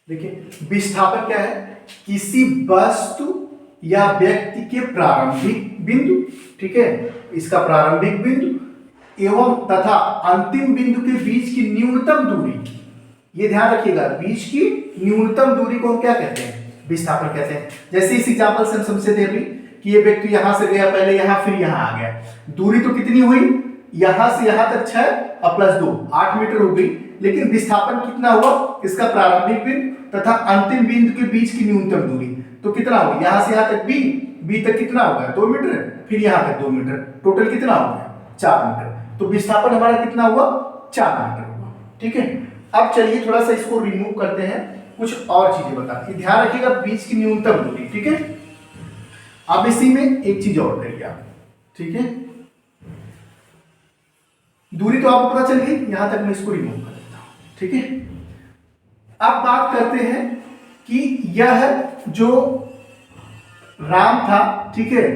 देखिए विस्थापन क्या है, किसी वस्तु या व्यक्ति के प्रारंभिक बिंदु, ठीक है, इसका प्रारंभिक बिंदु एवं तथा अंतिम बिंदु के बीच की न्यूनतम दूरी, ये ध्यान रखिएगा, बीच की न्यूनतम दूरी को हम क्या कहते हैं, विस्थापन कहते हैं। जैसे इस एग्जांपल से हम समझे थे अभी कि ये व्यक्ति यहां से गया पहले यहां फिर यहां आ गया, दूरी तो कितनी हुई, यहां से यहां तक 6 और प्लस 2 8 मीटर हो गई, लेकिन विस्थापन कितना हुआ, इसका प्रारंभिक बिंदु तथा अंतिम बिंदु के बीच की न्यूनतम दूरी तो कितना होगी, यहां से यहां तक बी तक कितना होगा 2 मीटर, फिर यहां तक 2 मीटर, टोटल कितना हो गया 4 मीटर। तो विस्थापन हमारा कितना हुआ 4 मीटर हुआ, ठीक है। अब चलिए थोड़ा सा इसको रिमूव करते हैं, कुछ और चीजें बताते हैं, ध्यान रखिएगा बीच की न्यूनतम दूरी, ठीक है। अब इसी में एक चीज और करिए आप, ठीक है, दूरी तो आपको पता चल गई, यहां तक मैं इसको रिमूव कर देता हूं, ठीक है। अब बात करते हैं कि यह जो राम था, ठीक है,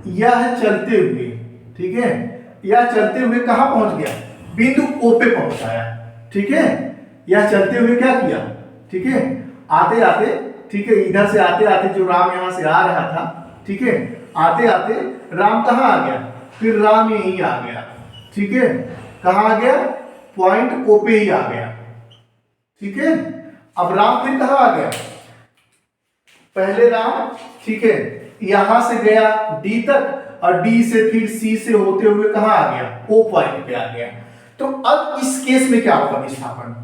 यह चलते हुए, ठीक है, यह चलते हुए कहां पहुंच गया, बिंदु ओ पे पहुंचाया, ठीक है। यह चलते हुए क्या किया, ठीक है, आते आते, ठीक है, इधर से आते आते जो राम यहां से आ रहा था, ठीक है, आते आते राम कहां आ गया, फिर राम यहीं आ गया, ठीक है, कहां आ गया, पॉइंट ओ पे ही आ गया, ठीक है। अब राम फिर कहां आ गया, पहले राम, ठीक है, यहां से गया डी तक और डी से फिर सी से होते हुए कहां आ गया, ओ पॉइंट पे आ गया। तो अब इस केस में क्या होगा विस्थापन,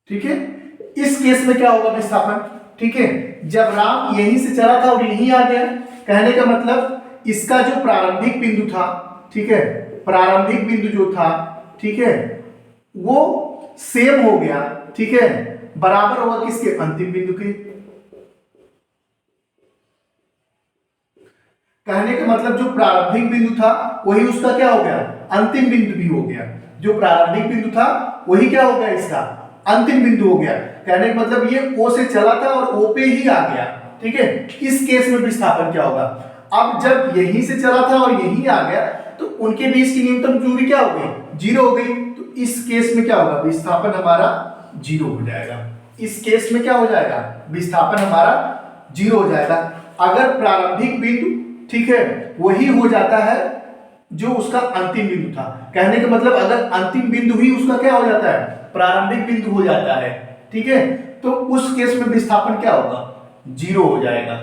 ठीक है, इस केस में क्या होगा विस्थापन, ठीक है, जब राम यहीं से चला था और यहीं आ गया, कहने का मतलब इसका जो प्रारंभिक बिंदु था, ठीक है, प्रारंभिक बिंदु जो था, ठीक है, वो सेम हो गया, ठीक है, बराबर होगा किसके, अंतिम बिंदु के। कहने का मतलब जो प्रारंभिक बिंदु था वही उसका क्या हो गया, अंतिम बिंदु भी हो गया, जो प्रारंभिक बिंदु था वही क्या हो गया, इसका अंतिम बिंदु हो गया। कहने का मतलब ये ओ से चला था और ओ पे ही आ गया, ठीक है। इस केस में विस्थापन क्या होगा, अब जब यहीं से चला था और यहीं आ गया तो उनके बीच की न्यूनतम दूरी क्या हो गई, 0 हो गई। तो इस केस में क्या होगा, विस्थापन हमारा 0 हो जाएगा। इस केस में क्या हो जाएगा, विस्थापन हमारा 0 हो जाएगा। अगर प्रारंभिक बिंदु, ठीक है, वही हो जाता है जो उसका अंतिम बिंदु था, कहने का मतलब अगर अंतिम बिंदु ही उसका क्या हो जाता है, प्रारंभिक बिंदु हो जाता है, ठीक है, तो उस केस में विस्थापन क्या होगा, 0 हो जाएगा,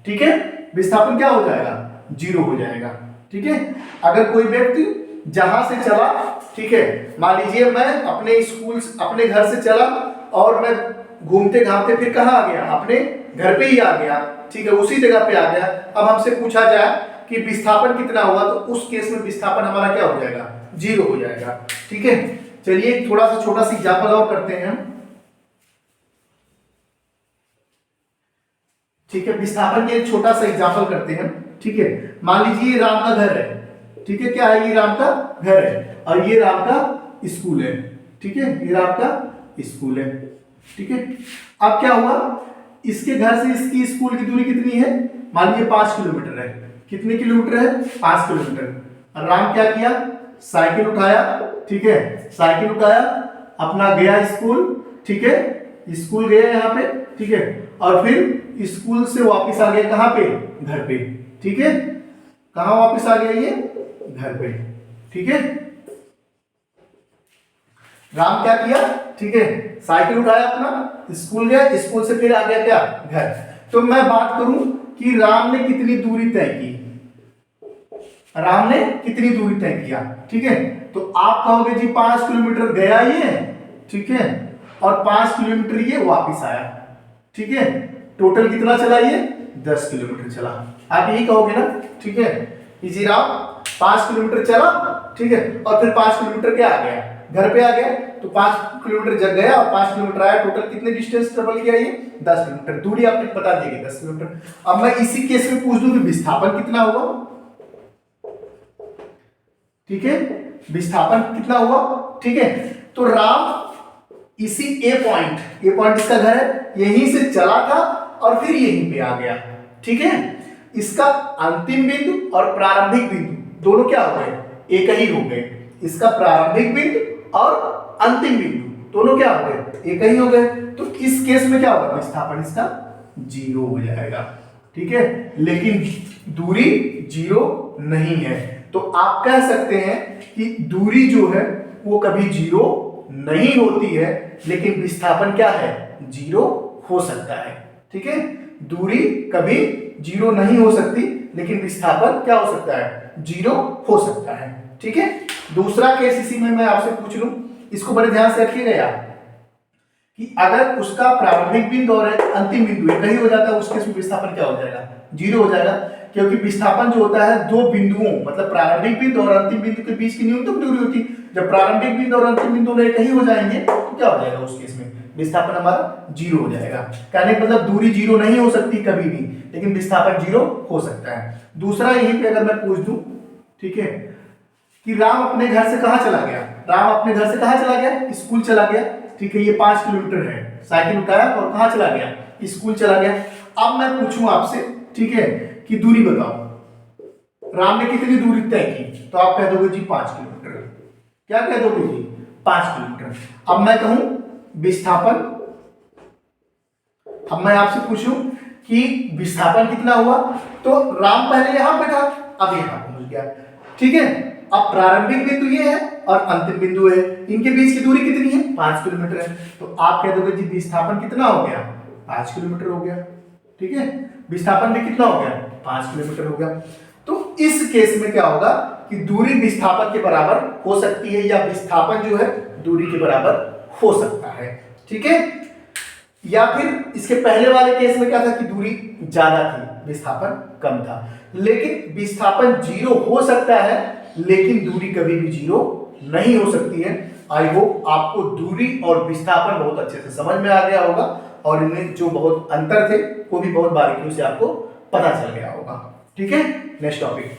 ठीक है, विस्थापन क्या हो जाएगा, 0 हो जाएगा, ठीक है। अगर कोई व्यक्ति जहां से चला, ठीक है, मान लीजिए मैं अपने स्कूल, अपने घर से चला और मैं घूमते घामते फिर कहां आ गया, अपने घर पे ही आ गया, ठीक है, उसी जगह पे आ गया। अब हमसे पूछा जाए कि विस्थापन कितना हुआ, तो उस केस में विस्थापन हमारा क्या हो जाएगा, 0 हो जाएगा, ठीक है। चलिए थोड़ा सा छोटा सा एग्जांपल और करते हैं, ठीक है, विस्थापन के एक छोटा सा एग्जांपल करते हैं, ठीक है। मान लीजिए राम का घर है, ठीक है, क्या है, ये राम का घर है और ये राम का स्कूल है, ठीक है, ये राम का स्कूल है, ठीक है। अब क्या हुआ, इसके घर से इसकी स्कूल की दूरी कितनी है, मान लीजिए 5 किलोमीटर है, कितने किलोमीटर है, 5 किलोमीटर। राम क्या किया, साइकिल उठाया, ठीक है, साइकिल उठाया, अपना गया स्कूल, ठीक है, स्कूल गया यहाँ पे, ठीक है, और फिर स्कूल से वापस आ गया कहाँ पे, घर पे, ठीक है, कहाँ वापस आ गया ये, घर पे, ठीक है। राम क्या किया, ठीक है, साइकिल उठाया, अपना स्कूल गया, स्कूल से फिर आ गया क्या, घर। तो मैं बात करूं कि राम ने कितनी दूरी तय की, राम ने कितनी दूरी तय किया, ठीक है। तो आप कहोगे जी 5 किलोमीटर गया ये, ठीक है, और 5 किलोमीटर ये वापस आया, ठीक है, टोटल कितना चला ये, 10 किलोमीटर चला, आप यही कहोगे ना, ठीक है। इजी राम 5 किलोमीटर चला, ठीक है, और फिर 5 किलोमीटर क्या आ गया, घर पे आ गया, तो 5 किलोमीटर जग गया और 5 किलोमीटर आया, टोटल कितने डिस्टेंस ट्रेवल किया ये, 10 किलोमीटर, दूरी आपने बता दी 10 किलोमीटर। अब मैं इसी केस में पूछ दूं कि विस्थापन कितना हुआ, ठीक है, विस्थापन कितना हुआ, ठीक है। तो राम इसी ए पॉइंट इसका घर है, यहीं से चला था और फिर यहीं पे आ गया, ठीक है। इसका अंतिम बिंदु और प्रारंभिक बिंदु दोनों क्या हो गए, एक ही हो गए, इसका प्रारंभिक बिंदु और अंतिम बिंदु दोनों क्या हो गए, एक ही हो गए। तो इस केस में क्या होगा, विस्थापन इसका 0 हो जाएगा, ठीक है। लेकिन दूरी 0 नहीं है, तो आप कह सकते हैं कि दूरी जो है वो कभी 0 नहीं होती है, लेकिन विस्थापन क्या है, 0 हो सकता है, ठीक है। दूरी कभी 0 नहीं हो सकती, लेकिन विस्थापन क्या हो सकता है, 0 हो सकता है, ठीक है। दूसरा केस इसी में मैं आपसे पूछ लूं, इसको बड़े ध्यान से रखिएगा यार, कि अगर उसका प्रारंभिक बिंदु और अंतिम बिंदु एक ही हो जाता है, उस केस में विस्थापन क्या हो जाएगा, 0 हो जाएगा। क्योंकि विस्थापन जो होता है दो बिंदुओं, मतलब प्रारंभिक बिंदु और अंतिम बिंदु के बीच की न्यूनतम दूरी होती है। जब प्रारंभिक बिंदु और अंतिम बिंदु एक ही हो जाएंगे तो क्या हो जाएगा, उस केस में विस्थापन हमारा 0 हो जाएगा। कहने का मतलब दूरी 0 नहीं हो सकती कभी भी, लेकिन विस्थापन 0 हो सकता है। दूसरा यहीं पे अगर मैं पूछ दूं, ठीक है, कि राम अपने घर से कहां चला गया, राम अपने घर से कहां चला गया, स्कूल चला गया, ठीक है। ये 5 किलोमीटर है, साइकिल उठाया और कहां चला गया, स्कूल चला गया। अब मैं पूछूं आपसे, ठीक है, कि दूरी बताओ, राम ने कितनी दूरी तय की, तो आप कह दोगे जी 5 किलोमीटर। क्या कह दोगे जी, 5 किलोमीटर। अब मैं कहूं विस्थापन, अब मैं आपसे पूछूं कि विस्थापन कितना हुआ, तो राम पहले यहां पे था, अब यहां पहुंच गया, ठीक है। अब प्रारंभिक बिंदु ये है और अंतिम बिंदु है, इनके बीच की दूरी कितनी है, 5 किलोमीटर है। तो आप कह दोगे जी विस्थापन कितना हो गया, 5 किलोमीटर हो गया, ठीक है। विस्थापन भी कितना हो गया, 5 किलोमीटर हो गया। तो इस केस में क्या होगा कि दूरी विस्थापन के बराबर हो सकती है, या विस्थापन जो है दूरी के बराबर हो सकता है, ठीक है। या फिर इसके पहले वाले केस में क्या था कि दूरी ज्यादा थी, विस्थापन कम था। लेकिन विस्थापन 0 हो सकता है, लेकिन दूरी कभी भी 0 नहीं हो सकती है। आई होप आपको दूरी और विस्थापन बहुत अच्छे से समझ में आ गया होगा, और इनमें जो बहुत अंतर थे वो भी बहुत बारीकियों से आपको पता चल गया होगा, ठीक है। Next topic.